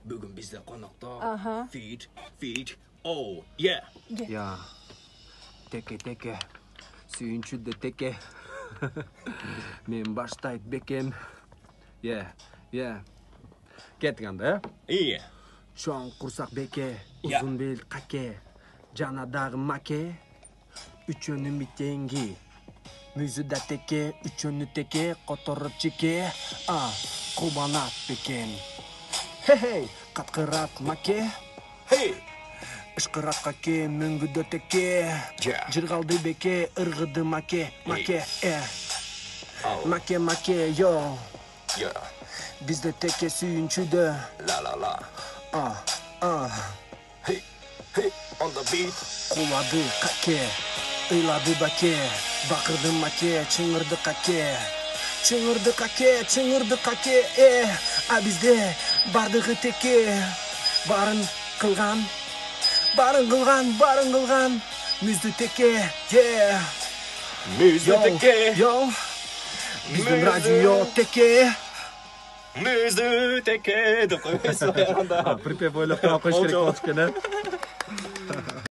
Бүгін бізде қонақта. Ага. Feed. Oh, yeah. Ya. Teke. Sүйүнчүдө теке. Мен баштайт бекем. Yeah. Кеткенде, Iya. Шоң курсак беке, Я. узун бел каке. Жана дагы маке. Үчөнү митенги. Мүзүдө теке, үчөнү теке, которуп чеке. Кубанат бекен. Хей, каткырат маке. Hey. Ышкырат каке, мөңгүдө теке. Ja. Жыргалды беке, ыргыды маке. Oh, Маке, йо. yeah. Бизде теке сүйүнчүдө. La. Hey, on the beat. Кулады каке, ыйлады баке. Бакырды маке, чыңырды каке. Чыңырды каке, а бизде бардыгы теке. Барын кылган. Мүздү теке, Müzik teke. Йо, биздин радио теке. Müzik teke. Деп қоймайсың ба анда? Припев ойлап коюш керек болчу экен,